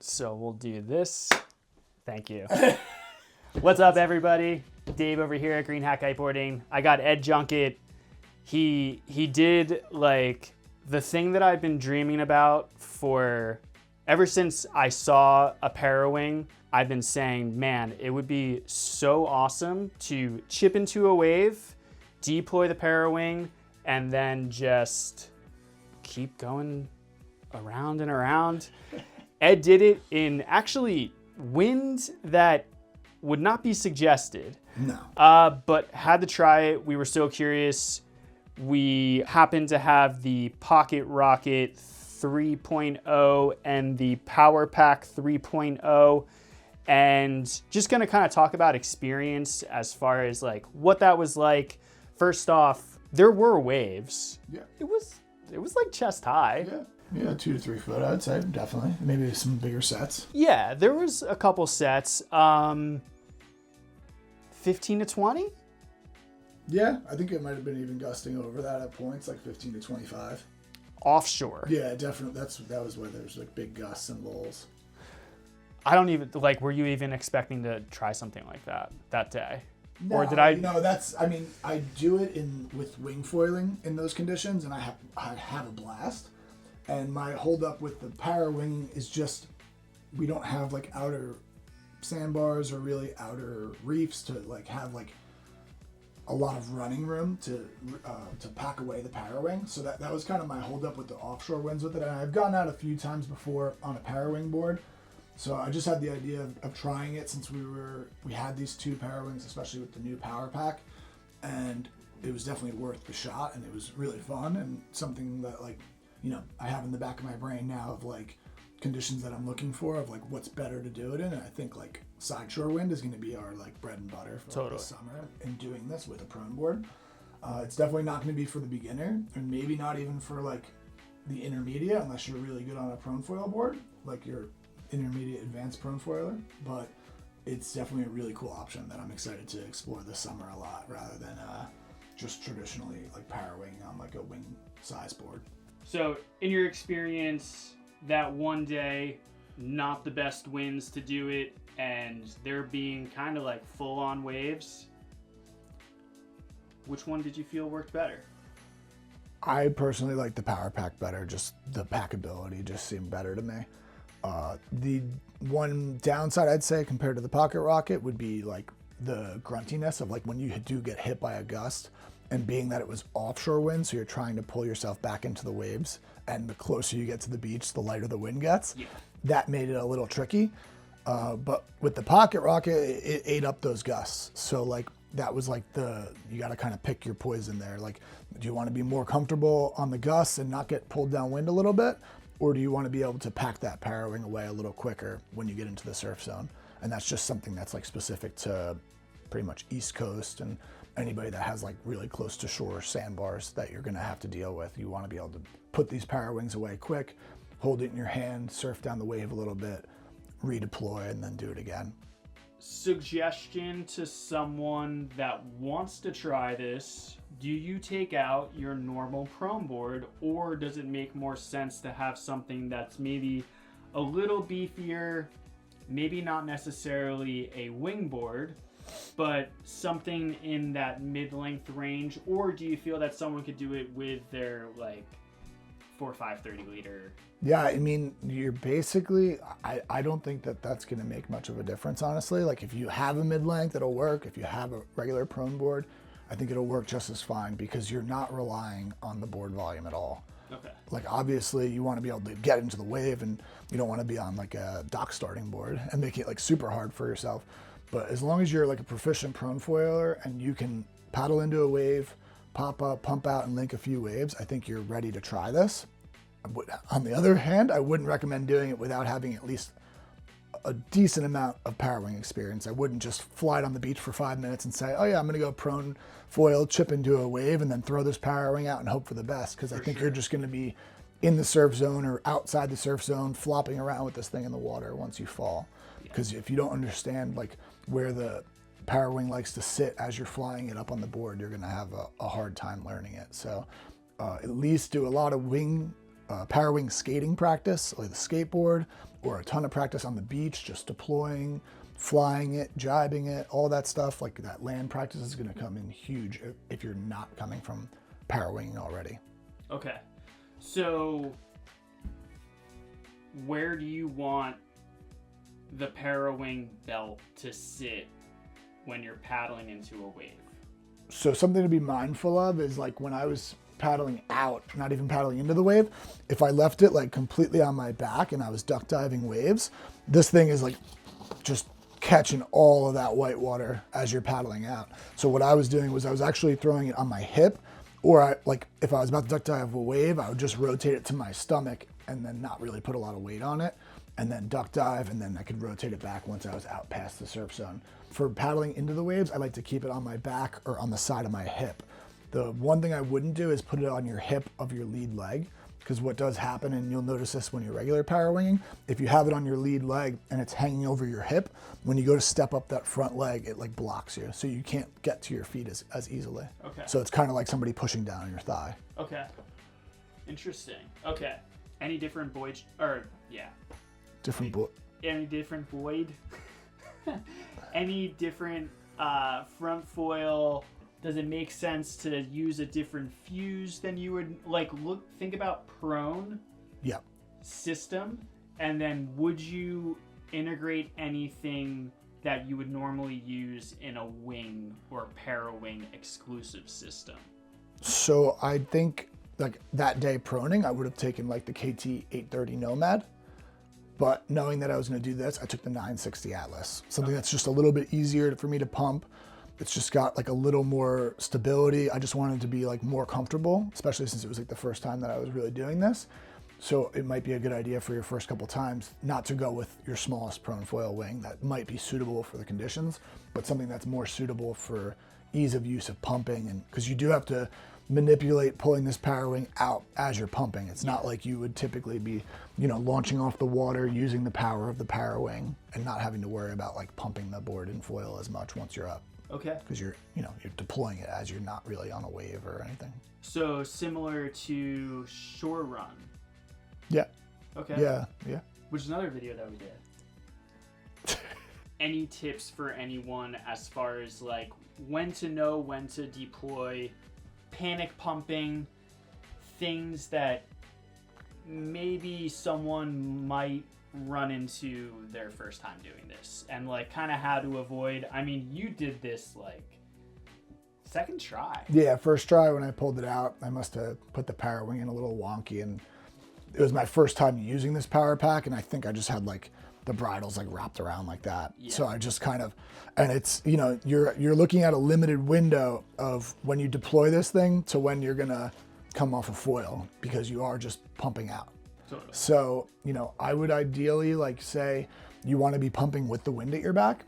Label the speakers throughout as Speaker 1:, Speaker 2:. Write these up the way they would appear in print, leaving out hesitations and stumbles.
Speaker 1: So we'll do this. Thank you. What's up, everybody? Dave over here at Green Hat Kiteboarding. I got Ed Junquet. He did like the thing that I've been dreaming about for ever since I saw a Parawing. I've been saying, man, it would be so awesome to chip into a wave, deploy the Parawing, and then just keep going around and around. Ed did it in actually wind that would not be suggested.
Speaker 2: No.
Speaker 1: But had to try it. We were so curious. We happened to have the Pocket Rocket 3.0 and the Power Pack 3.0, and just gonna kind of talk about experience as far as like what that was like. First off, there were waves.
Speaker 2: Yeah.
Speaker 1: It was like chest high.
Speaker 2: Yeah, 2 to 3 foot, I'd say, definitely. Maybe some bigger sets.
Speaker 1: Yeah, there was a couple sets. 15 to 20?
Speaker 2: Yeah, I think it might have been even gusting over that at points, like 15 to 25.
Speaker 1: Offshore.
Speaker 2: Yeah, definitely. That was where there's like big gusts and lulls.
Speaker 1: I don't even, like, were you even expecting to try something like that day?
Speaker 2: No,
Speaker 1: Or did I?
Speaker 2: No, I do it with wing foiling in those conditions, and I have a blast. And my holdup with the Parawing is just, we don't have like outer sandbars or really outer reefs to like have like a lot of running room to pack away the Parawing. So that was kind of my holdup with the offshore winds with it. And I've gone out a few times before on a Parawing board. So I just had the idea of trying it since we had these 2 Parawings, especially with the new Power Pack, and it was definitely worth the shot, and it was really fun and something that, like, you know, I have in the back of my brain now of like conditions that I'm looking for of like what's better to do it in. And I think like side shore wind is going to be our like bread and butter for like, the summer in doing this with a prone board. It's definitely not going to be for the beginner, and maybe not even for like the intermediate unless you're really good on a prone foil board, like your intermediate advanced prone foiler. But it's definitely a really cool option that I'm excited to explore this summer a lot, rather than just traditionally like Parawing on like a wing size board.
Speaker 1: So, in your experience, that one day, not the best winds to do it, and there being kind of like full-on waves, which one did you feel worked better?
Speaker 2: I personally like the Power Pack better. Just the packability just seemed better to me. The one downside I'd say compared to the Pocket Rocket would be like the gruntiness of like when you do get hit by a gust, and being that it was offshore wind, so you're trying to pull yourself back into the waves, and the closer you get to the beach, the lighter the wind gets.
Speaker 1: Yeah.
Speaker 2: That made it a little tricky. But with the Pocket Rocket, it ate up those gusts. So like that was like you got to kind of pick your poison there. Like, do you want to be more comfortable on the gusts and not get pulled downwind a little bit? Or do you want to be able to pack that Parawing away a little quicker when you get into the surf zone? And that's just something that's like specific to pretty much East Coast and anybody that has like really close to shore sandbars that you're going to have to deal with. You want to be able to put these Parawings away quick, hold it in your hand, surf down the wave a little bit, redeploy, and then do it again.
Speaker 1: Suggestion to someone that wants to try this: do you take out your normal prone board, or does it make more sense to have something that's maybe a little beefier, maybe not necessarily a wing board, but something in that mid-length range? Or do you feel that someone could do it with their like 4.5 30-liter?
Speaker 2: Yeah, I mean, you're basically, I don't think that that's going to make much of a difference, honestly. Like if you have a mid-length, it'll work. If you have a regular prone board, I think it'll work just as fine, because you're not relying on the board volume at all.
Speaker 1: Okay.
Speaker 2: Like obviously you want to be able to get into the wave, and you don't want to be on like a dock starting board and make it like super hard for yourself. But as long as you're like a proficient prone foiler and you can paddle into a wave, pop up, pump out, and link a few waves, I think you're ready to try this. On the other hand, I wouldn't recommend doing it without having at least a decent amount of Parawing experience. I wouldn't just fly it on the beach for 5 minutes and say, oh yeah, I'm going to go prone foil, chip into a wave, and then throw this Parawing out and hope for the best. Because I think you're just going to be in the surf zone or outside the surf zone, flopping around with this thing in the water once you fall. Because if you don't understand like where the Parawing likes to sit as you're flying it up on the board, you're going to have a hard time learning it. So at least do a lot of wing Parawing skating practice, like the skateboard, or a ton of practice on the beach, just deploying, flying it, jibing it, all that stuff. Like that land practice is going to come in huge if you're not coming from Parawing already.
Speaker 1: Okay. So where do you want the Parawing belt to sit when you're paddling into a wave?
Speaker 2: So something to be mindful of is like when I was paddling out, not even paddling into the wave, if I left it like completely on my back and I was duck diving waves, this thing is like just catching all of that white water as you're paddling out. So what I was doing was I was actually throwing it on my hip, or like if I was about to duck dive a wave, I would just rotate it to my stomach and then not really put a lot of weight on it, and then duck dive, and then I could rotate it back once I was out past the surf zone. For paddling into the waves, I like to keep it on my back or on the side of my hip. The one thing I wouldn't do is put it on your hip of your lead leg, because what does happen, and you'll notice this when you're regular Parawinging, if you have it on your lead leg and it's hanging over your hip, when you go to step up that front leg, it like blocks you. So you can't get to your feet as easily.
Speaker 1: Okay.
Speaker 2: So it's kind of like somebody pushing down on your thigh.
Speaker 1: Okay. Interesting. Okay. Any different void, or yeah.
Speaker 2: Different boy.
Speaker 1: Any different void? Any different front foil? Does it make sense to use a different fuse than you would think about prone
Speaker 2: Yeah.
Speaker 1: system, and then would you integrate anything that you would normally use in a wing or Parawing exclusive system?
Speaker 2: So I think like that day proning, I would have taken like the KT 830 Nomad, but knowing that I was going to do this, I took the 960 Atlas, something that's just a little bit easier for me to pump. It's just got like a little more stability. I just wanted to be like more comfortable, especially since it was like the first time that I was really doing this. So it might be a good idea for your first couple times not to go with your smallest prone foil wing that might be suitable for the conditions, but something that's more suitable for ease of use of pumping. And because you do have to manipulate pulling this Parawing out as you're pumping. It's not like you would typically be, launching off the water using the power of the Parawing and not having to worry about like pumping the board in foil as much once you're up.
Speaker 1: Okay.
Speaker 2: Because you're deploying it as you're not really on a wave or anything.
Speaker 1: So similar to Shore Run.
Speaker 2: Yeah.
Speaker 1: Okay.
Speaker 2: Yeah.
Speaker 1: Which is another video that we did. Any tips for anyone as far as like when to know when to deploy, panic pumping, things that maybe someone might run into their first time doing this, and like kind of how to avoid? I mean, you did this like second try.
Speaker 2: Yeah, first try when I pulled it out, I must have put the Parawing in a little wonky, and it was my first time using this power pack, and I think I just had like the bridles like wrapped around like that. Yeah. So I just kind of, and it's, you're looking at a limited window of when you deploy this thing to when you're gonna come off a foil, because you are just pumping out.
Speaker 1: Totally.
Speaker 2: So, I would ideally like say you want to be pumping with the wind at your back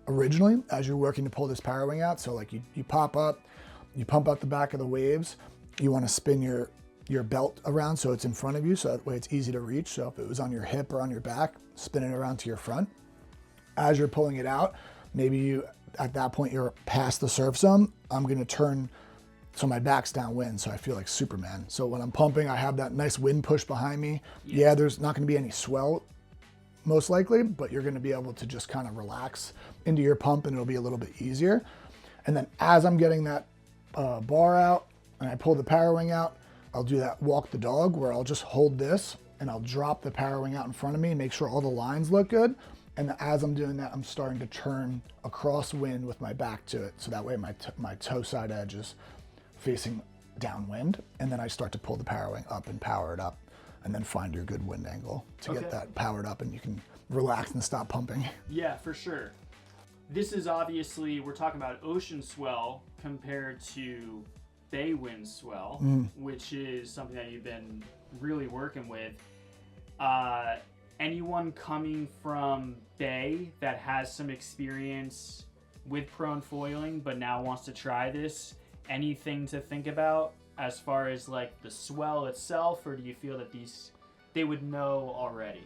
Speaker 2: originally as you're working to pull this Parawing out. So like you pop up, you pump out the back of the waves, you want to spin your belt around so it's in front of you, so that way it's easy to reach. So if it was on your hip or on your back, spin it around to your front. As you're pulling it out, maybe at that point you're past the surf zone. I'm going to turn so my back's downwind, so I feel like Superman. So when I'm pumping, I have that nice wind push behind me. Yeah, there's not going to be any swell, most likely, but you're going to be able to just kind of relax into your pump, and it'll be a little bit easier. And then as I'm getting that bar out and I pull the Parawing out, I'll do that walk the dog where I'll just hold this and I'll drop the Parawing out in front of me and make sure all the lines look good. And as I'm doing that, I'm starting to turn across wind with my back to it. So that way my toe side edge is facing downwind. And then I start to pull the Parawing up and power it up, and then find your good wind angle to get that powered up, and you can relax and stop pumping.
Speaker 1: Yeah, for sure. This is obviously, we're talking about ocean swell compared to bay wind swell, which is something that you've been really working with. Anyone coming from bay that has some experience with prone foiling but now wants to try this, anything to think about as far as like the swell itself, or do you feel that they would know already?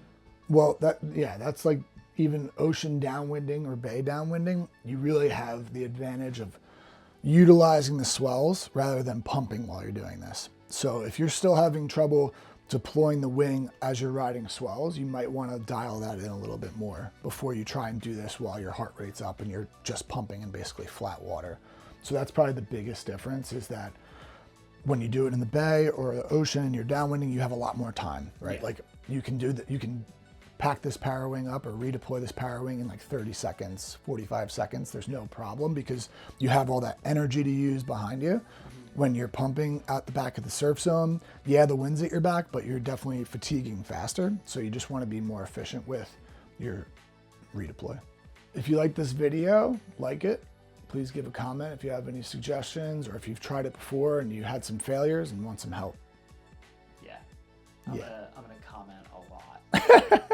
Speaker 2: Well, that's like even ocean downwinding or bay downwinding, you really have the advantage of utilizing the swells rather than pumping while you're doing this. So if you're still having trouble deploying the wing as you're riding swells, you might want to dial that in a little bit more before you try and do this while your heart rate's up and you're just pumping in basically flat water. So that's probably the biggest difference, is that when you do it in the bay or the ocean and you're downwinding, you have a lot more time, right?
Speaker 1: Yeah.
Speaker 2: Like you can do that. You can pack this Parawing up or redeploy this Parawing in like 30 seconds, 45 seconds. There's no problem because you have all that energy to use behind you. When you're pumping out the back of the surf zone, yeah, the wind's at your back, but you're definitely fatiguing faster. So you just want to be more efficient with your redeploy. If you like this video, like it. Please give a comment if you have any suggestions, or if you've tried it before and you had some failures and want some help.
Speaker 1: Yeah. I'm gonna comment a lot.